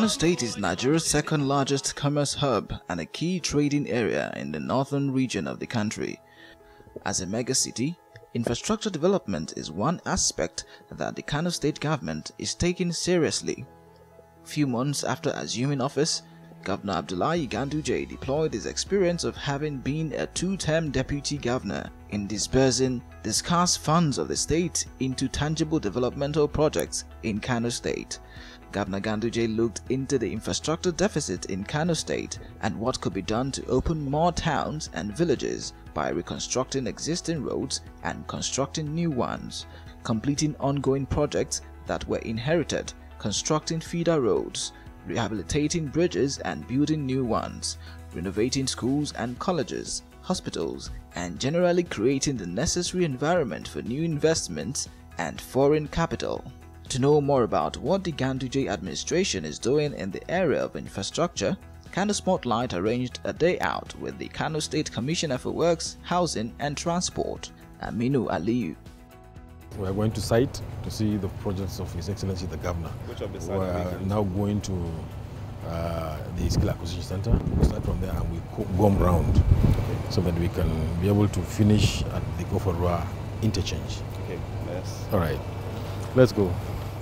Kano State is Nigeria's second largest commerce hub and a key trading area in the northern region of the country. As a megacity, infrastructure development is one aspect that the Kano State government is taking seriously. Few months after assuming office, Governor Abdullahi Ganduje deployed his experience of having been a two-term deputy governor in disbursing the scarce funds of the state into tangible developmental projects in Kano State. Governor Ganduje looked into the infrastructure deficit in Kano State and what could be done to open more towns and villages by reconstructing existing roads and constructing new ones, completing ongoing projects that were inherited, constructing feeder roads, rehabilitating bridges and building new ones, renovating schools and colleges, hospitals, and generally creating the necessary environment for new investments and foreign capital. To know more about what the Ganduje administration is doing in the area of infrastructure, Kano Spotlight arranged a day out with the Kano State Commissioner for Works, Housing and Transport, Aminu Aliyu. We are going to site to see the projects of His Excellency the Governor. Which of the We are now going to the Skill Acquisition Center. We start from there and we go round so that we can be able to finish at the Goforwa interchange. Okay, yes. All right, let's go.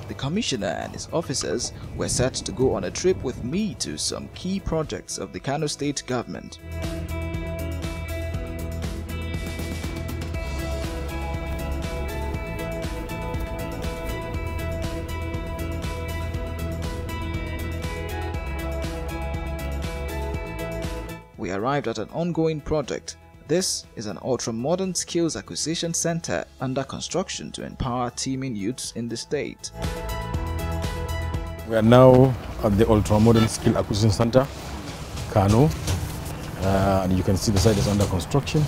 The Commissioner and his officers were set to go on a trip with me to some key projects of the Kano State government. We arrived at an ongoing project. This is an ultra-modern skills acquisition center under construction to empower teeming youths in the state. We are now at the ultra-modern skill acquisition center, Kano, and you can see the site is under construction.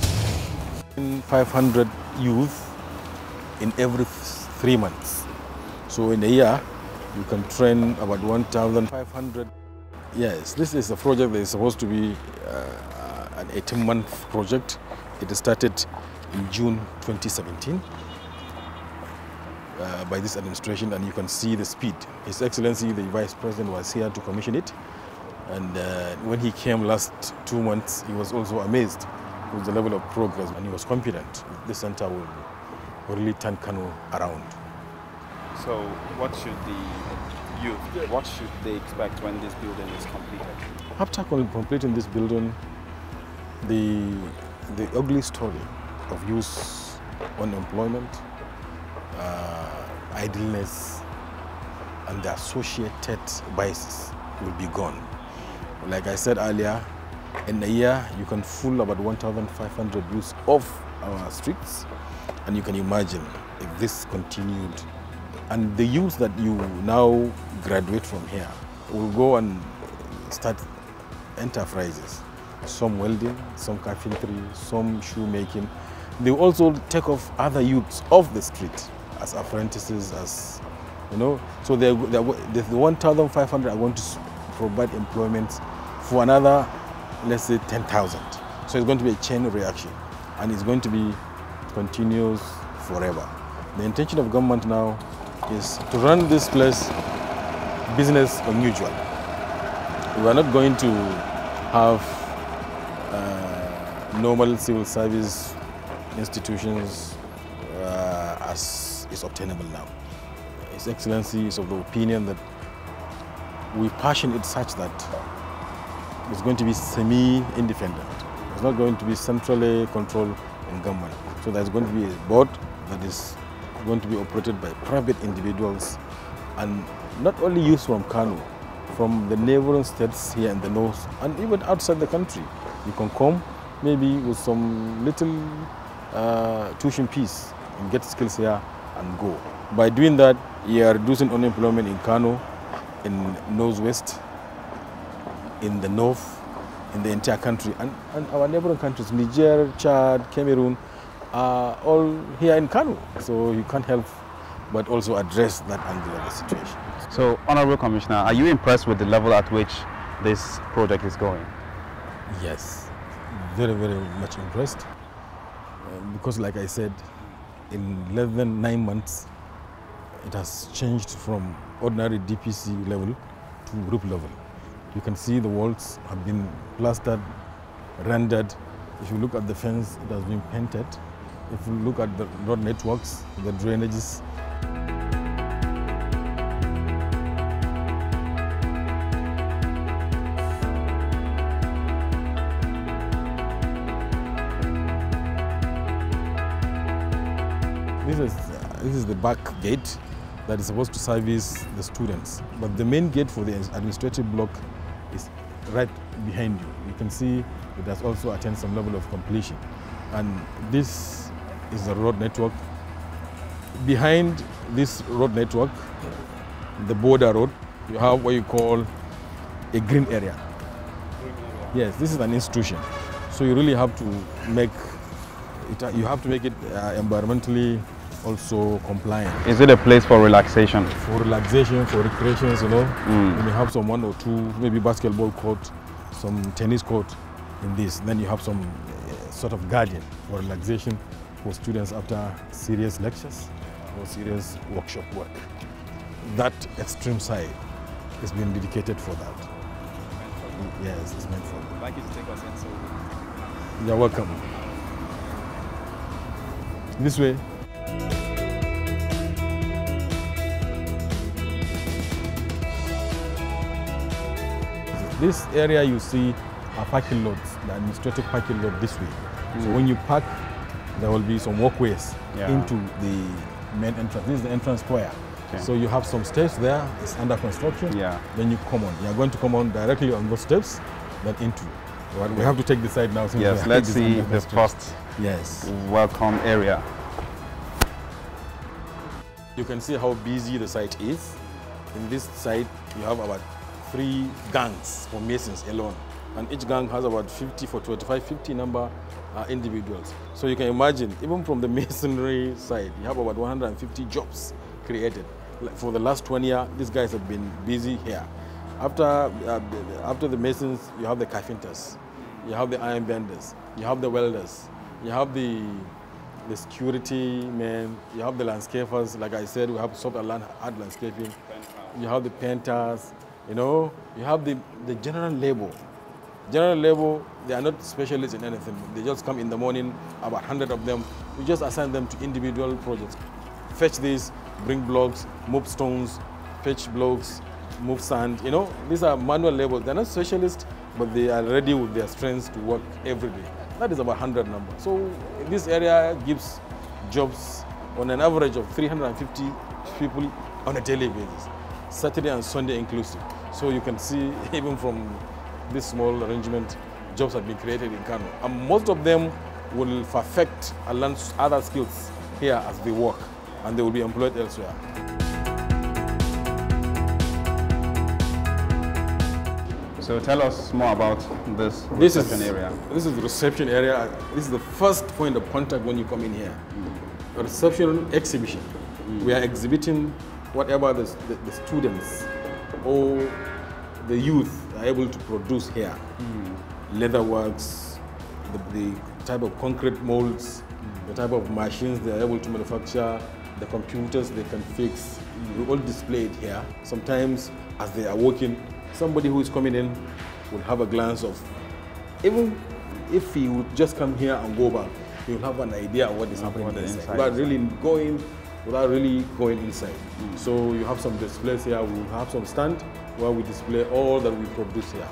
500 youth in every 3 months. So in a year, you can train about 1,500. Yes, this is a project that is supposed to be an 18-month project. It started in June 2017 by this administration, and you can see the speed. His Excellency, the Vice President, was here to commission it, and when he came last 2 months, he was also amazed with the level of progress, and he was confident this center will really turn Kano around. So what should the youth, what should they expect when this building is completed? After completing this building, the ugly story of youth unemployment, idleness, and the associated biases will be gone. Like I said earlier, in a year you can fool about 1,500 youths off our streets, and you can imagine if this continued. And the youth that you now graduate from here will go and start enterprises. Some welding, some carpentry, some shoemaking. They will also take off other youths off the street as apprentices, as you know. So the 1,500 are going to provide employment for another, let's say, 10,000. So it's going to be a chain reaction, and it's going to be continuous forever. The intention of government now is to run this place business unusual. We are not going to have normal civil service institutions as is obtainable now. His Excellency is of the opinion that we passion it such that it's going to be semi-independent. It's not going to be centrally controlled in government. So there's going to be a board that is going to be operated by private individuals, and not only youth from Kano, from the neighboring states here in the north and even outside the country. You can come maybe with some little tuition fees and get skills here and go. By doing that, you are reducing unemployment in Kano, in northwest, in the north, in the entire country, and our neighboring countries, Niger, Chad, Cameroon, are all here in Kano. So you can't help but also address that angle of the situation. So, Honorable Commissioner, are you impressed with the level at which this project is going? Yes, very, very much impressed. Because like I said, in less than 9 months, it has changed from ordinary DPC level to roof level. You can see the walls have been plastered, rendered. If you look at the fence, it has been painted. If you look at the road networks, the drainages. This is the back gate that is supposed to service the students. But the main gate for the administrative block is right behind you. You can see it has also attained some level of completion. And this is the road network. Behind this road network, the border road, you have what you call a green area. Yes, this is an institution. So you really have to make it, environmentally also compliant. Is it a place for relaxation? For relaxation, for recreations, you know. You may have some 1 or 2, maybe basketball court, some tennis court in this. Then you have some sort of garden for relaxation for students after serious lectures or serious workshop work. That extreme side is being dedicated for that. Yes, it's meant for that. I'd like you to take us in. You're welcome. This way. This area you see are parking lots, the administrative parking lot this way. So when you park, there will be some walkways into the main entrance. This is the entrance square. Okay. So you have some steps there, it's under construction. Then you come on. You're going to come on directly on those steps, then into. We have to take the side now. Yes, let's see the first welcome area. You can see how busy the site is. In this site, you have about 3 gangs for masons alone. And each gang has about 50 for 25, 50 number individuals. So you can imagine, even from the masonry side, you have about 150 jobs created. Like for the last 20 years, these guys have been busy here. After the masons, you have the carpenters, you have the iron benders, you have the welders, you have the security men, you have the landscapers. Like I said, we have soft and hard landscaping. You have the painters, you know, you have the general labor. General labor, they are not specialists in anything. They just come in the morning, about 100 of them. We just assign them to individual projects. Fetch this, bring blocks, move stones, fetch blocks, move sand. You know, these are manual labor. They're not specialists, but they are ready with their strengths to work every day. That is about 100 number. So this area gives jobs on an average of 350 people on a daily basis, Saturday and Sunday inclusive. So you can see even from this small arrangement, jobs have been created in Kano. And most of them will perfect and learn other skills here as they work, and they will be employed elsewhere. So tell us more about this reception area. This is the reception area. This is the first point of contact when you come in here. A reception exhibition. We are exhibiting whatever the students or the youth are able to produce here. Leather works, the type of concrete molds, the type of machines they are able to manufacture, the computers they can fix. We all display it here. Sometimes as they are working, somebody who is coming in will have a glance of, even if he would just come here and go back, he will have an idea of what is happening inside without really going inside. So you have some displays here. We will have some stand where we display all that we produce here.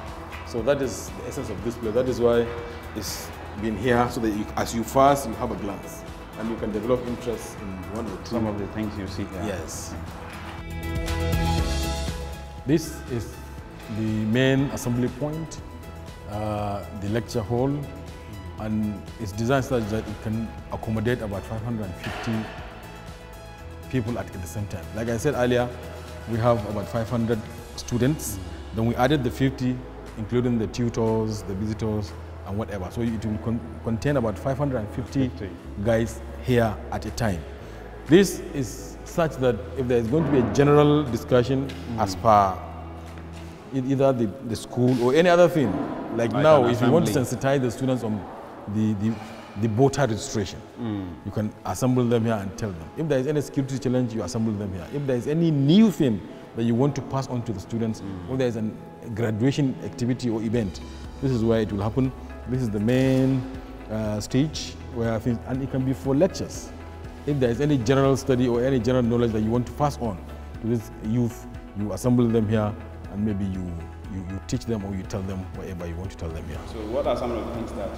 So that is the essence of display. That is why it's been here, so that as you pass, you have a glance and you can develop interest in one or two. Some of the things you see here. Yes. This is the main assembly point, the lecture hall, and it's designed such that it can accommodate about 550 people at the same time. Like I said earlier, we have about 500 students. Then we added the 50, including the tutors, the visitors, and whatever. So it will contain about 550 guys here at a time. This is such that if there is going to be a general discussion as per either the school or any other thing, like now, if you want to sensitize the students on the voter registration, you can assemble them here and tell them. If there is any security challenge, you assemble them here. If there is any new thing that you want to pass on to the students, or there is a graduation activity or event, this is where it will happen. This is the main stage where I think, and it can be for lectures. If there is any general study or any general knowledge that you want to pass on to this youth, you assemble them here, and maybe you teach them or you tell them whatever you want to tell them here. So what are some of the things that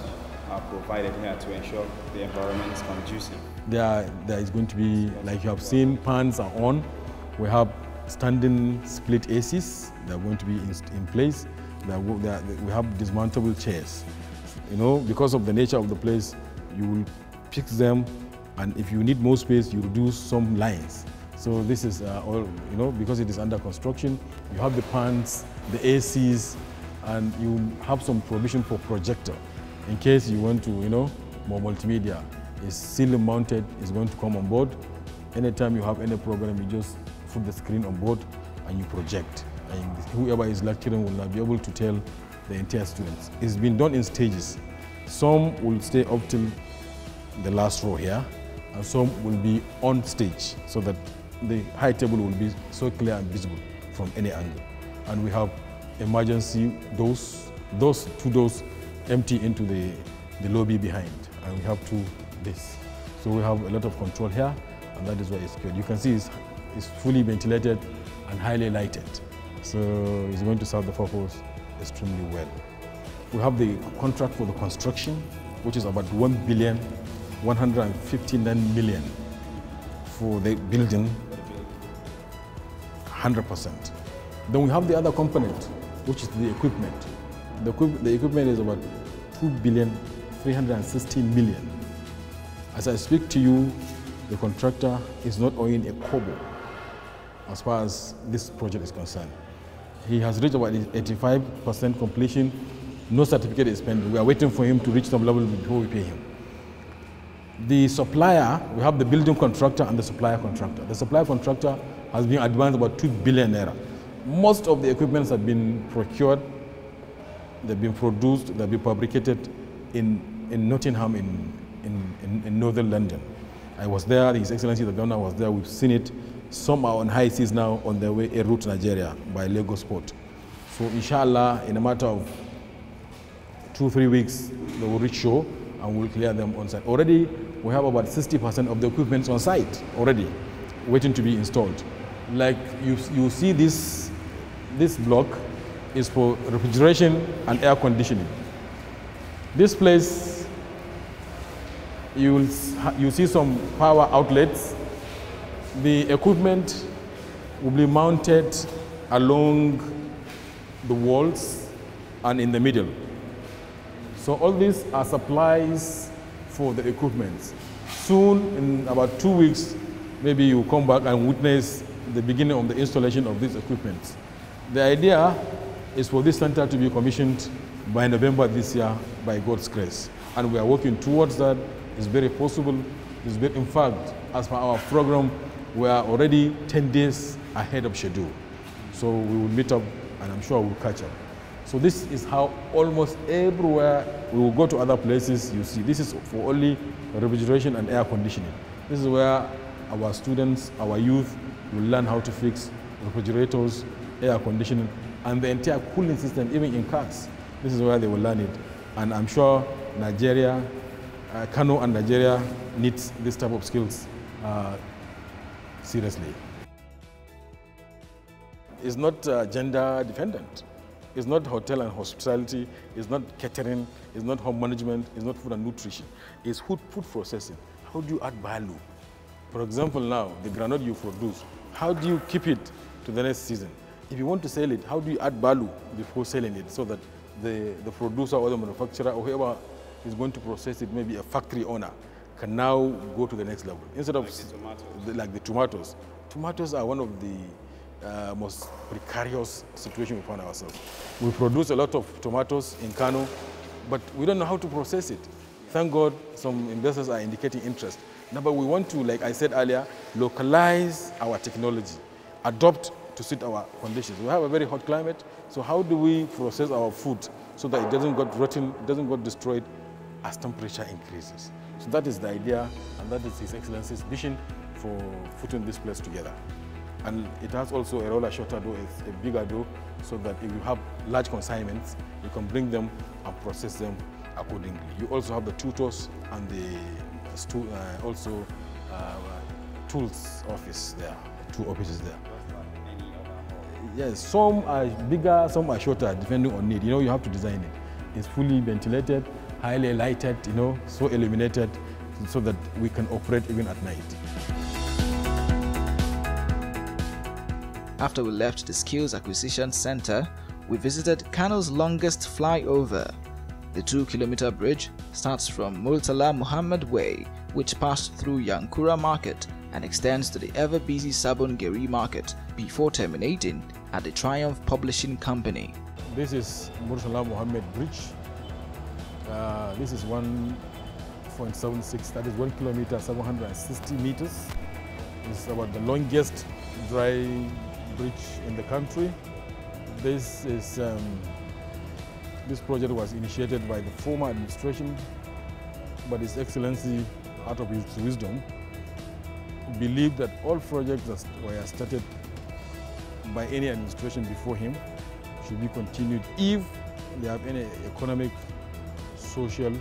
are provided here to ensure the environment is conducive? There is going to be, like you have seen, fans are on. We have standing split ACs that are going to be in place. We have dismountable chairs. You know, because of the nature of the place, you will fix them, and if you need more space, you reduce some lines. So this is all, you know, because it is under construction, you have the fans, the ACs, and you have some provision for projector. In case you want to, you know, more multimedia, is ceiling mounted, is going to come on board. Anytime you have any program, you just put the screen on board and you project. And whoever is lecturing will not be able to tell the entire students. It's been done in stages. Some will stay up till the last row here, and some will be on stage so that the high table will be so clear and visible from any angle. And we have emergency doors, those two doors empty into the lobby behind, and we have two this. So we have a lot of control here, and that is why it's secured. You can see it's fully ventilated and highly lighted. So it's going to serve the purpose extremely well. We have the contract for the construction, which is about 1,159 million for the building, 100%. Then we have the other component, which is the equipment. The equipment is about 2,360 million. As I speak to you, the contractor is not owing a kobo as far as this project is concerned. He has reached about 85% completion. No certificate is pending. We are waiting for him to reach some level before we pay him. The supplier, we have the building contractor and the supplier contractor. The supplier contractor has been advanced about 2 billion naira. Most of the equipments have been procured, they've been produced, they've been fabricated in Nottingham in northern London. I was there, His Excellency the Governor was there, we've seen it. Some are on high seas now on their way en route to Nigeria by Lagos port. So inshallah, in a matter of 2-3 weeks, they will reach shore and we'll clear them on site. Already, we have about 60% of the equipment on site already, waiting to be installed. Like you see this block is for refrigeration and air conditioning. This place, you see some power outlets. The equipment will be mounted along the walls and in the middle. So all these are supplies for the equipment. Soon, in about 2 weeks, maybe you come back and witness the beginning of the installation of this equipment. The idea is for this center to be commissioned by November this year, by God's grace. And we are working towards that. It's very possible. In fact, as per our program, we are already 10 days ahead of schedule. So we will meet up, and I'm sure we'll catch up. So this is how almost everywhere we will go to other places, you see. This is for only refrigeration and air conditioning. This is where our students, our youth, will learn how to fix refrigerators, air conditioning, and the entire cooling system, even in cars. This is where they will learn it. And I'm sure Nigeria, Kano and Nigeria needs this type of skills seriously. It's not gender dependent. It's not hotel and hospitality, it's not catering, it's not home management, it's not food and nutrition. It's food processing. How do you add value? For example now, the granite you produce, how do you keep it to the next season? If you want to sell it, how do you add value before selling it so that the producer or the manufacturer or whoever is going to process it, maybe a factory owner, can now go to the next level? Instead of like the tomatoes. Tomatoes are one of the most precarious situation we find ourselves. We produce a lot of tomatoes in Kano, but we don't know how to process it. Thank God some investors are indicating interest. Now, but we want to, like I said earlier, localize our technology, adopt to suit our conditions. We have a very hot climate, so how do we process our food so that it doesn't get rotten, it doesn't get destroyed as temperature increases? So that is the idea, and that is His Excellency's vision for putting this place together. And it has also a roller shutter door, it's a bigger door, so that if you have large consignments, you can bring them and process them accordingly. You also have the tutors and the tools office there, 2 offices there. Yes, some are bigger, some are shorter, depending on need. You know, you have to design it. It's fully ventilated, highly lighted, you know, so illuminated, so that we can operate even at night. After we left the Skills Acquisition Center, we visited Kano's longest flyover. The 2-kilometer bridge starts from Murtala Muhammad Way, which passed through Yankura Market and extends to the ever-busy Sabon Gari Market before terminating at the Triumph Publishing Company. This is Murtala Muhammad Bridge. This is 1.76, that is 1 kilometer, 760 meters. It's about the longest dry bridge in the country. This project was initiated by the former administration, but His Excellency, out of his wisdom, believed that all projects that were started by any administration before him should be continued if they have any economic, social,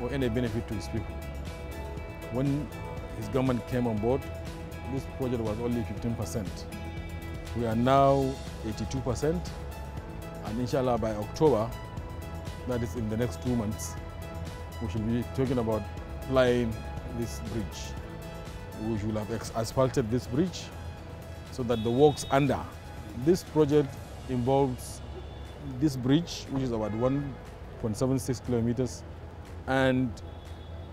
or any benefit to his people. When his government came on board, this project was only 15%. We are now 82%, and inshallah by October, that is in the next 2 months, we should be talking about flying this bridge. We should have asphalted this bridge so that the works under this project involves this bridge, which is about 1.76 kilometers, and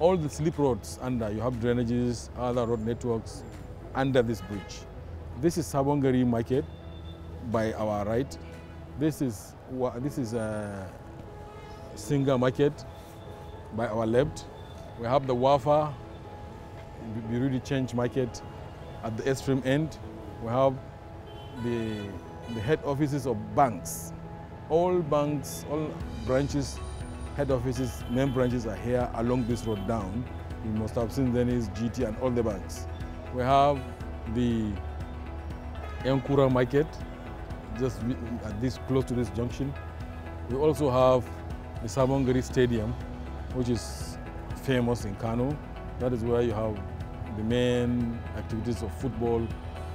all the slip roads under. You have drainages, other road networks under this bridge. This is Sabon Gari Market by our right. This is Singa Market by our left. We have the Wafa Birudi Change Market at the extreme end. We have the head offices of banks. All banks, all branches, head offices, main branches are here along this road down. You must have seen Dennis, GT, and all the banks. We have the Yankura Market, just at this, close to this junction. We also have the Sabon Gari Stadium, which is famous in Kano. That is where you have the main activities of football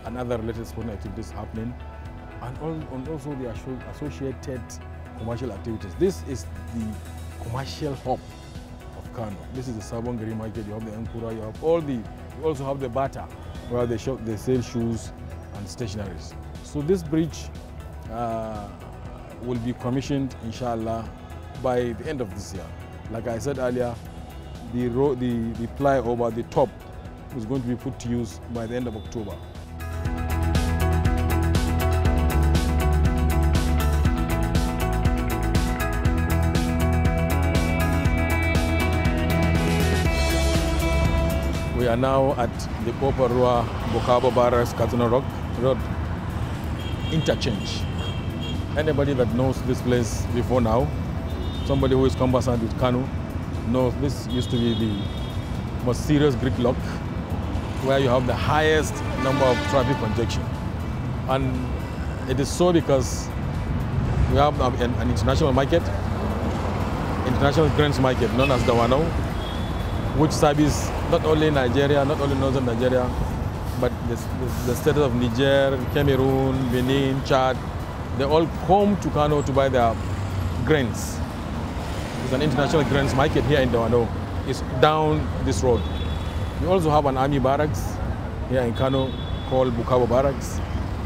and other related sporting activities happening, and also the associated commercial activities. This is the commercial hub of Kano. This is the Sabon Gari Market. You have the Yankura, you have you also have the Bata, where they sell shoes and stationaries. So this bridge will be commissioned, inshallah, by the end of this year. Like I said earlier, the flyover, the top, is going to be put to use by the end of October. We are now at the Oparua Bukabo Barras Katuna Road interchange. Anybody that knows this place before now, somebody who is conversant with Kano, knows this used to be the most serious Greek lock, where you have the highest number of traffic congestion. And it is so because we have an international market, international grains market known as the Wano, which service not only Nigeria, not only northern Nigeria, but the states of Niger, Cameroon, Benin, Chad. They all come to Kano to buy their grains. There's an international grains market here in Dawano. It's down this road. We also have an army barracks here in Kano called Bukabo Barracks.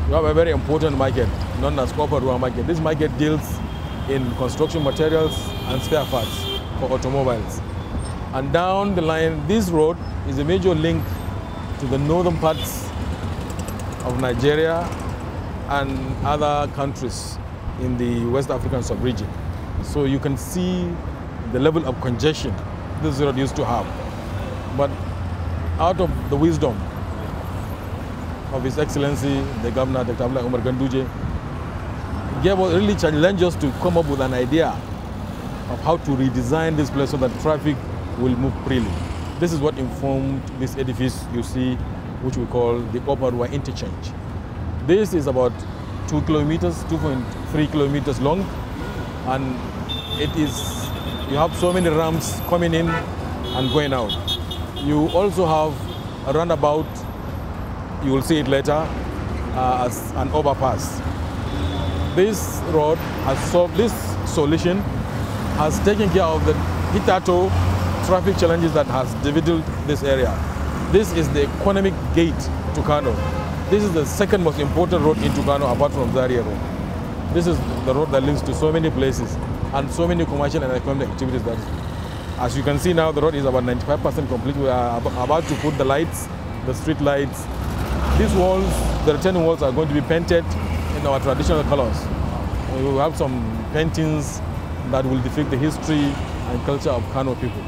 We have a very important market known as Koparua Market. This market deals in construction materials and spare parts for automobiles. And down the line, this road is a major link to the northern parts of Nigeria and other countries in the West African sub-region. So you can see the level of congestion this road used to have. But out of the wisdom of His Excellency, the Governor, Dr. Abdullah Umar Ganduje, really challenged us to come up with an idea of how to redesign this place so that traffic will move freely. This is what informed this edifice you see, which we call the Oparua Interchange. This is about 2 kilometers, 2.3 kilometers long, and you have so many ramps coming in and going out. You also have a roundabout, you will see it later, as an overpass. This road has solved, this solution has taken care of the hitherto traffic challenges that has divided this area. This is the economic gate to Kano. This is the second most important road into Kano apart from Zaria Road. This is the road that links to so many places and so many commercial and economic activities. That, as you can see now, the road is about 95% complete. We are about to put the lights, the street lights. These walls, the retaining walls, are going to be painted in our traditional colors. We will have some paintings that will depict the history and culture of Kano people.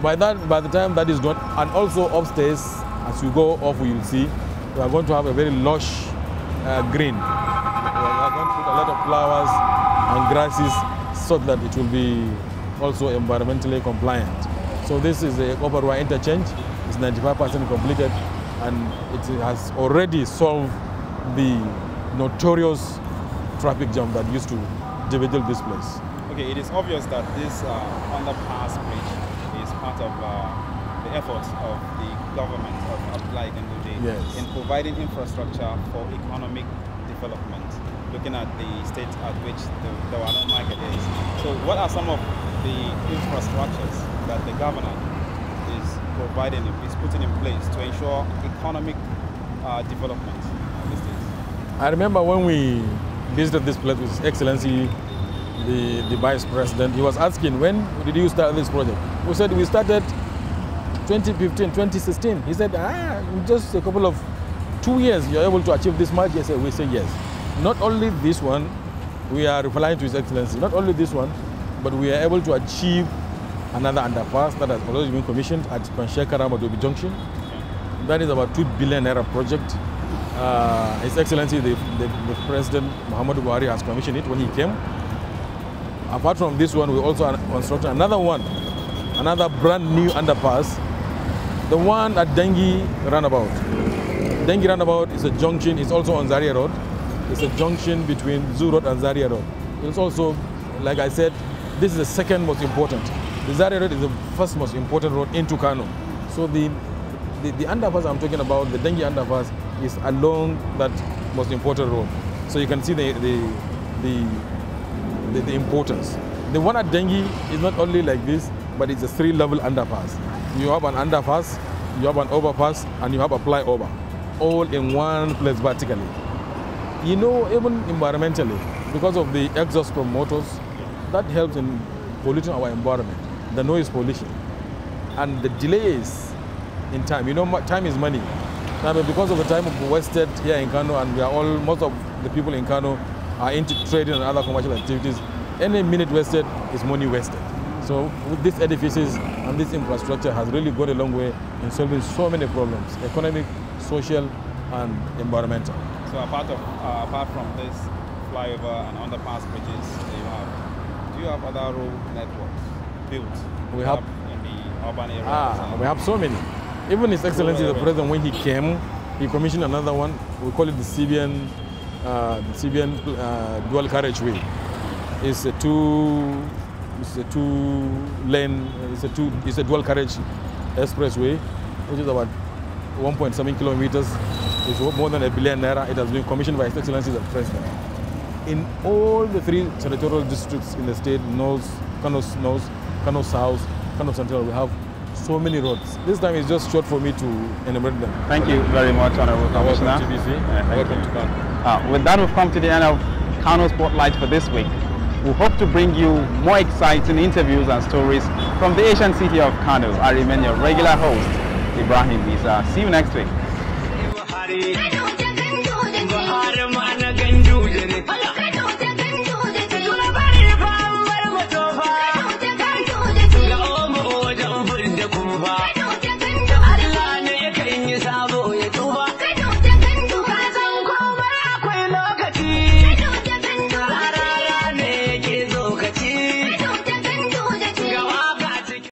By the time that is done, and also upstairs, as you go off, you will see, we are going to have a very lush green. We are going to put a lot of flowers and grasses so that it will be also environmentally compliant. So this is the Oberwa interchange. It's 95% completed, and it has already solved the notorious traffic jam that used to devil this place. Okay, it is obvious that this underpass bridge is part of the efforts of the government of Abdullahi Ganduje in providing infrastructure for economic development, looking at the state at which the Wano market is. So what are some of the infrastructures that the governor is putting in place to ensure economic development of the state? I remember when we visited this place with His Excellency, the Vice President, he was asking, when did you start this project? We said we started 2015, 2016. He said, in just a couple of 2 years, you're able to achieve this much? Yes, we say yes. Not only this one, we are replying to His Excellency, not only this one, but we are able to achieve another underpass that has already been commissioned at Panshekara-Madobi Junction. That is about 2 billion naira project. His Excellency, the President Muhammadu Buhari has commissioned it when he came. Apart from this one, we also constructed another one, another brand new underpass, the one at Dengi Roundabout. Dengi Roundabout is a junction, it's also on Zaria Road. It's a junction between Zoo Road and Zaria Road. It's also, like I said, this is the second most important. The Zaria Road is the first most important road into Kano. So the underpass I'm talking about, the Dengi underpass, is along that most important road. So you can see the importance. The one at Dengi is not only like this, but it's a 3-level underpass. You have an underpass, you have an overpass, and you have a flyover, all in one place vertically. You know, even environmentally, because of the exhaust from motors, that helps in polluting our environment, the noise pollution, and the delays in time. You know, time is money. Now, because of the time wasted here in Kano, and most of the people in Kano are into trading and other commercial activities, any minute wasted is money wasted. So with these edifices and this infrastructure has really gone a long way in solving so many problems, economic, social, and environmental. So apart from this flyover and underpass bridges that you have, do you have other road networks built in the urban areas? We have so many. Even His Excellency the President, when he came, he commissioned another one. We call it the CBN dual carriageway. It's a dual carriage expressway, which is about 1.7 kilometers. It's more than 1 billion naira. It has been commissioned by His Excellency the President. In all the 3 territorial districts in the state, Kano South, Kano Central, we have so many roads. This time is just short for me to enumerate them. Thank you very much, Honorable Commissioner. Welcome to TBC. Welcome to Kano. With that, we've come to the end of Kano Spotlight for this week. We hope to bring you more exciting interviews and stories from the ancient city of Kano. I remain your regular host, Ibrahim Isa. See you next week.